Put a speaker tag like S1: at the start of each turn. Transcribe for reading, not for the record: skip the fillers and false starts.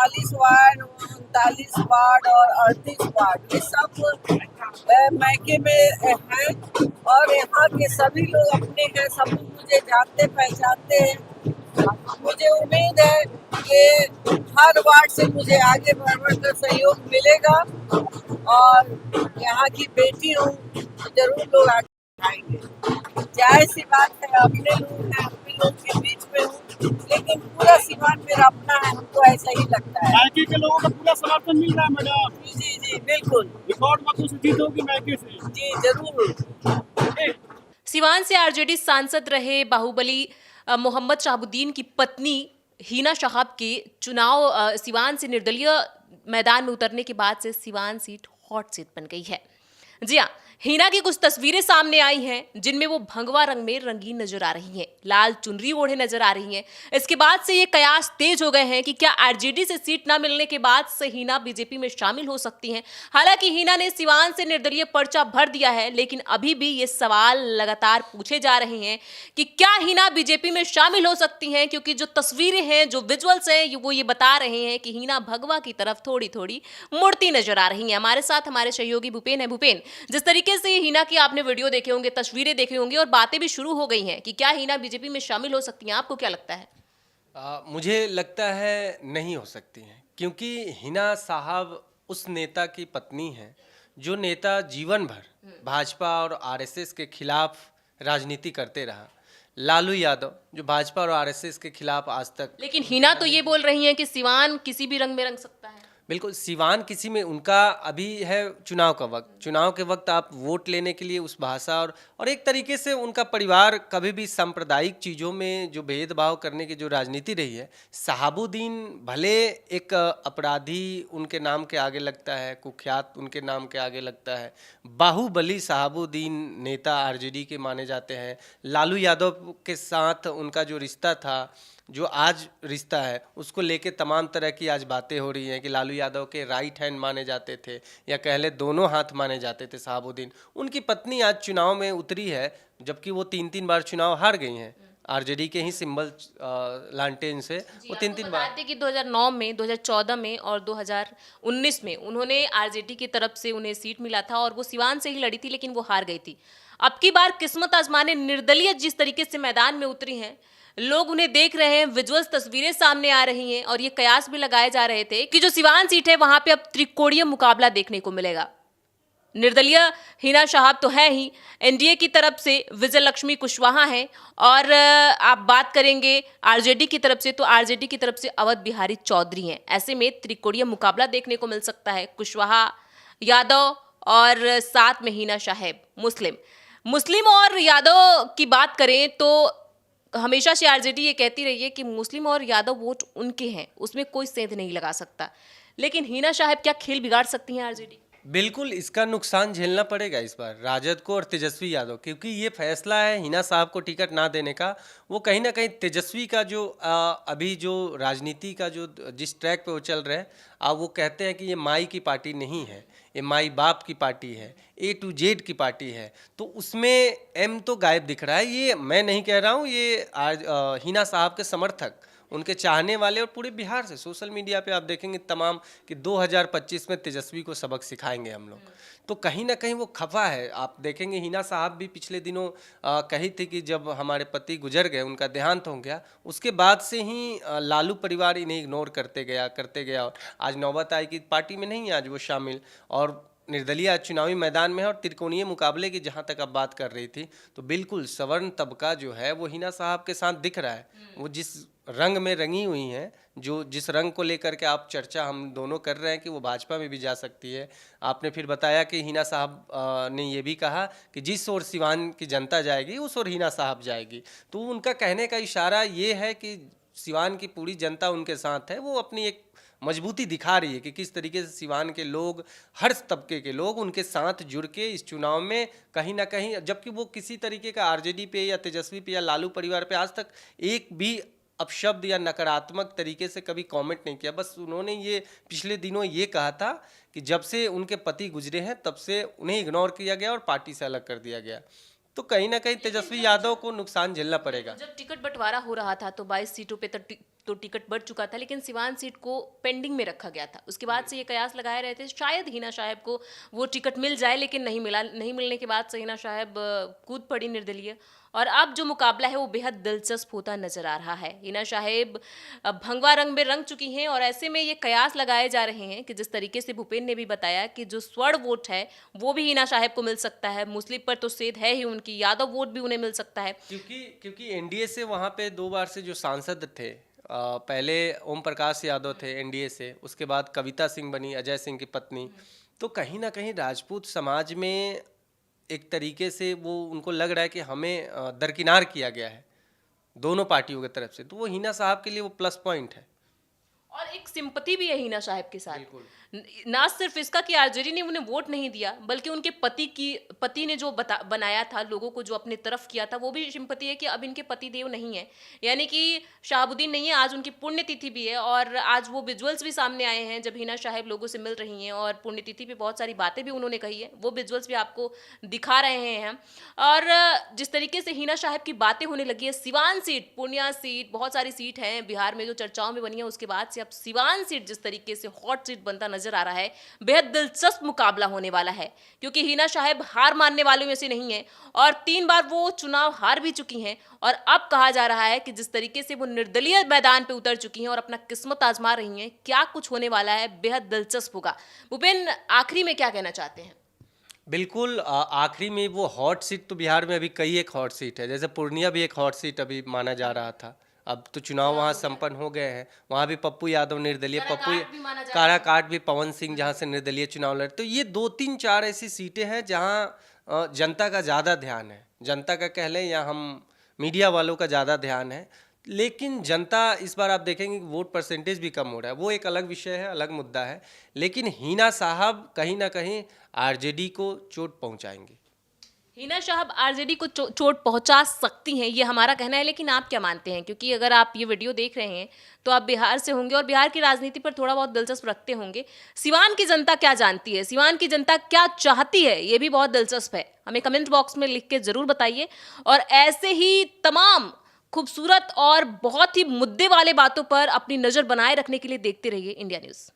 S1: 39 ward, 39 ward और 38 ward, ये सब मैके में हैं और यहाँ के सभी लोग अपने हैं, सब लोग मुझे जानते पहचानते हैं। मुझे उम्मीद है कि हर वार्ड से मुझे आगे बढ़ कर सहयोग मिलेगा और यहाँ की बेटी हूँ, जरूर लोग आगे आएंगे। जाहिर सी बात है, अपने लोग हैं, अपने लोग के बीच में हूँ, लेकिन पूरा सीमान मेरा अपना है, हमको ऐसा ही लगता है।
S2: मैके के लोगों का पूरा समर्थन मिल रहा है मैडम?
S1: जी जी जी, बिल्कुल।
S2: रिकॉर्ड मतों से जीत होगी मैके से?
S1: जी जरूर।
S3: सिवान से आरजेडी सांसद रहे बाहुबली मोहम्मद शहाबुद्दीन की पत्नी हिना शहाब के चुनाव सिवान से निर्दलीय मैदान में उतरने के बाद से सिवान सीट हॉट सीट बन गई है। जी हाँ, हिना की कुछ तस्वीरें सामने आई हैं जिनमें वो भगवा रंग में रंगीन नजर आ रही हैं, लाल चुनरी ओढ़े नजर आ रही हैं। इसके बाद से ये कयास तेज हो गए हैं कि क्या आरजेडी से सीट ना मिलने के बाद से हिना बीजेपी में शामिल हो सकती हैं। हालांकि हिना ने सिवान से निर्दलीय पर्चा भर दिया है, लेकिन अभी भी ये सवाल लगातार पूछे जा रहे हैं कि क्या हिना बीजेपी में शामिल हो सकती हैं, क्योंकि जो तस्वीरें हैं, जो विजुअल्स हैं, वो ये बता रहे हैं कि हिना भगवा की तरफ थोड़ी थोड़ी मुड़ती नजर आ रही हैं। हमारे साथ हमारे सहयोगी भूपेन है। भूपेन, जिस तरीके से हिना की आपने वीडियो देखे होंगे, तस्वीरें देखे होंगे और बातें भी शुरू हो गई हैं कि क्या हिना बीजेपी में शामिल हो सकती हैं, आपको क्या लगता है?
S4: मुझे लगता है नहीं हो सकती हैं, क्योंकि हिना साहब उस नेता की पत्नी हैं जो नेता जीवन भर भाजपा और आरएसएस के खिलाफ राजनीति करते रहा। लालू यादव जो भाजपा और आरएसएस के खिलाफ आज तक।
S3: लेकिन हिना तो ये बोल रही हैं कि सिवान किसी भी रंग में रंग सकता है।
S4: बिल्कुल, सिवान किसी में, उनका अभी है चुनाव का वक्त। चुनाव के वक्त आप वोट लेने के लिए उस भाषा और एक तरीके से उनका परिवार कभी भी सांप्रदायिक चीज़ों में जो भेदभाव करने की जो राजनीति रही है। शहाबुद्दीन भले एक अपराधी उनके नाम के आगे लगता है, कुख्यात उनके नाम के आगे लगता है। बाहुबली शहाबुद्दीन नेता आरजेडी के माने जाते हैं। लालू यादव के साथ उनका जो रिश्ता था, जो आज रिश्ता है, उसको लेके तमाम तरह की आज बातें हो रही हैं कि लालू यादव के राइट हैंड माने जाते थे, या कह ले दोनों हाथ माने जाते थे शहाबुद्दीन। उनकी पत्नी आज चुनाव में उतरी है, जबकि वो 3-3 बार चुनाव हार गई हैं आरजेडी के ही सिंबल लालटेन से। वो 3-3 बार
S3: कि 2009 में, 2014 में और 2019 में उन्होंने आरजेडी की तरफ से उन्हें सीट मिला था और वो सिवान से ही लड़ी थी, लेकिन वो हार गई थी। अब की बार किस्मत आजमाने निर्दलीय जिस तरीके से मैदान में उतरी हैं, लोग उन्हें देख रहे हैं, विजुअल्स तस्वीरें सामने आ रही हैं और ये कयास भी लगाए जा रहे थे कि जो सिवान सीट है वहां पे अब त्रिकोणीय मुकाबला देखने को मिलेगा। निर्दलीय हिना शहाब तो है ही, एनडीए की तरफ से विजय लक्ष्मी कुशवाहा हैं और आप बात करेंगे आरजेडी की तरफ से तो आरजेडी की तरफ से अवध बिहारी चौधरी हैं। ऐसे में त्रिकोणीय मुकाबला देखने को मिल सकता है, कुशवाहा यादव और साथ में हिना साहेब मुस्लिम और यादव की बात करें तो हमेशा से आरजेडी ये कहती रही है कि मुस्लिम और यादव वोट उनके हैं, उसमें कोई सेंध नहीं लगा सकता। लेकिन हिना साहब क्या खेल बिगाड़ सकती हैं आरजेडी?
S4: बिल्कुल, इसका नुकसान झेलना पड़ेगा इस बार राजद को और तेजस्वी यादव, क्योंकि ये फैसला है हिना साहब को टिकट ना देने का। वो कहीं ना कहीं तेजस्वी का जो अभी जो राजनीति का जो जिस ट्रैक पे वो चल रहे हैं, अब वो कहते हैं कि ये माई की पार्टी नहीं है, ये माई बाप की पार्टी है, A to Z की पार्टी है। तो उसमें एम तो गायब दिख रहा है। ये मैं नहीं कह रहा हूँ, ये आज हिना साहब के समर्थक, उनके चाहने वाले और पूरे बिहार से सोशल मीडिया पे आप देखेंगे तमाम कि 2025 में तेजस्वी को सबक सिखाएंगे हम लोग। तो कहीं ना कहीं वो खफा है। आप देखेंगे हिना साहब भी पिछले दिनों कही थी कि जब हमारे पति गुजर गए, उनका देहांत हो गया, उसके बाद से ही लालू परिवार इन्हें इग्नोर करते गया और आज नौबत आई कि पार्टी में नहीं आज वो शामिल, और निर्दलीय आज चुनावी मैदान में है। और त्रिकोणीय मुकाबले की जहां तक आप बात कर रही थी, तो बिल्कुल सवर्ण तबका जो है वो हिना साहब के साथ दिख रहा है। वो जिस रंग में रंगी हुई हैं, जो जिस रंग को लेकर के आप चर्चा हम दोनों कर रहे हैं कि वो भाजपा में भी जा सकती है। आपने फिर बताया कि हिना साहब ने ये भी कहा कि जिस ओर सिवान की जनता जाएगी उस ओर हिना साहब जाएगी। तो उनका कहने का इशारा ये है कि सिवान की पूरी जनता उनके साथ है। वो अपनी एक मजबूती दिखा रही है कि किस तरीके से सिवान के लोग, हर तबके के लोग उनके साथ जुड़ के इस चुनाव में कहीं ना कहीं, जबकि वो किसी तरीके का आरजेडी पे या तेजस्वी पे या लालू परिवार पे आज तक एक भी अपशब्द या नकारात्मक तरीके से कभी कमेंट नहीं किया। बस उन्होंने ये पिछले दिनों ये कहा था कि जब से उनके पति गुजरे हैं तब से उन्हें इग्नोर किया गया और पार्टी से अलग कर दिया गया। तो कहीं ना कहीं तेजस्वी यादव को नुकसान झेलना पड़ेगा।
S3: जब टिकट बंटवारा हो रहा था तो 22 सीटों पे तो तो टिकट बढ़ चुका था, लेकिन सिवान सीट को पेंडिंग में रखा गया था। उसके बाद से ये कयास लगाए रहे थे शायद हिना साहब को वो टिकट मिल जाए, लेकिन नहीं मिला। नहीं मिलने के बाद से हिना साहब कूद पड़ी निर्दलीय, और अब जो मुकाबला है वो बेहद दिलचस्प होता नजर आ रहा है। हिना साहेब भंगवा रंग में रंग चुकी हैं, और ऐसे में ये कयास लगाए जा रहे हैं कि जिस तरीके से भूपेन ने भी बताया कि जो स्वर्ण वोट है वो भी हिना साहेब को मिल सकता है। मुस्लिम पर तो सेध है ही उनकी, यादव वोट भी उन्हें मिल सकता है।
S4: क्योंकि एनडीए से वहाँ पे 2 बार से जो सांसद थे, पहले ओम प्रकाश यादव थे एनडीए से, उसके बाद कविता सिंह बनी, अजय सिंह की पत्नी। तो कहीं ना कहीं राजपूत समाज में एक तरीके से वो उनको लग रहा है कि हमें दरकिनार किया गया है दोनों पार्टियों की तरफ से, तो वो हिना साहब के लिए वो प्लस पॉइंट है।
S3: और एक सिंपति भी है हिना साहब के साथ। ना सिर्फ इसका कि आरजेडी ने उन्हें वोट नहीं दिया, बल्कि उनके पति ने जो बनाया था, लोगों को जो अपने तरफ किया था, वो भी सिंपति है कि अब इनके पति देव नहीं है, यानी कि शाहबुद्दीन नहीं है। आज उनकी पुण्यतिथि भी है, और आज वो विजुअल्स भी सामने आए हैं जब हिना साहब लोगों से मिल रही हैं, और पुण्यतिथि पे बहुत सारी बातें भी उन्होंने कही है, वो विजुअल्स भी आपको दिखा रहे हैं हम। और जिस तरीके से हिना साहब की बातें होने लगी है, सिवान सीट, पूर्णिया सीट, बहुत सारी सीट हैं बिहार में जो चर्चाओं में बनी है, उसके बाद से अब सिवान सीट जिस तरीके से हॉट सीट बनता नजर आ रहा है, बेहद दिलचस्प मुकाबला होने वाला है। क्योंकि हिना साहब हार मानने वालों में से नहीं है, और 3 बार वो चुनाव हार भी चुकी हैं, और अब कहा जा रहा है कि जिस तरीके से वो निर्दलीय मैदान पे उतर चुकी हैं और अपना किस्मत आजमा रही हैं, क्या कुछ होने वाला है, बेहद दिलचस्प होगा। भूपेन, आखिरी में क्या कहना चाहते हैं?
S4: बिल्कुल, आखिरी में वो हॉट सीट तो बिहार में अभी कई एक हॉट सीट है, जैसे पूर्णिया भी एक हॉट सीट अभी माना जा रहा था। अब तो चुनाव वहाँ संपन्न हो गए हैं, वहाँ भी पप्पू यादव निर्दलीय, काराकाट भी पवन सिंह जहाँ से निर्दलीय चुनाव लड़े। तो ये 2 3 4 ऐसी सीटें हैं जहाँ जनता का ज़्यादा ध्यान है, जनता का कह लें या हम मीडिया वालों का ज़्यादा ध्यान है। लेकिन जनता इस बार आप देखेंगे कि वोट परसेंटेज भी कम हो रहा है, वो एक अलग विषय है, अलग मुद्दा है। लेकिन हिना साहब कहीं ना कहीं आरजेडी को चोट पहुंचाएंगे।
S3: हिना साहब आरजेडी को चोट पहुंचा सकती हैं, ये हमारा कहना है। लेकिन आप क्या मानते हैं? क्योंकि अगर आप ये वीडियो देख रहे हैं तो आप बिहार से होंगे और बिहार की राजनीति पर थोड़ा बहुत दिलचस्प रखते होंगे। सिवान की जनता क्या जानती है, सिवान की जनता क्या चाहती है, ये भी बहुत दिलचस्प है। हमें कमेंट बॉक्स में लिख के जरूर बताइए, और ऐसे ही तमाम खूबसूरत और बहुत ही मुद्दे वाले बातों पर अपनी नजर बनाए रखने के लिए देखते रहिए इंडिया न्यूज़।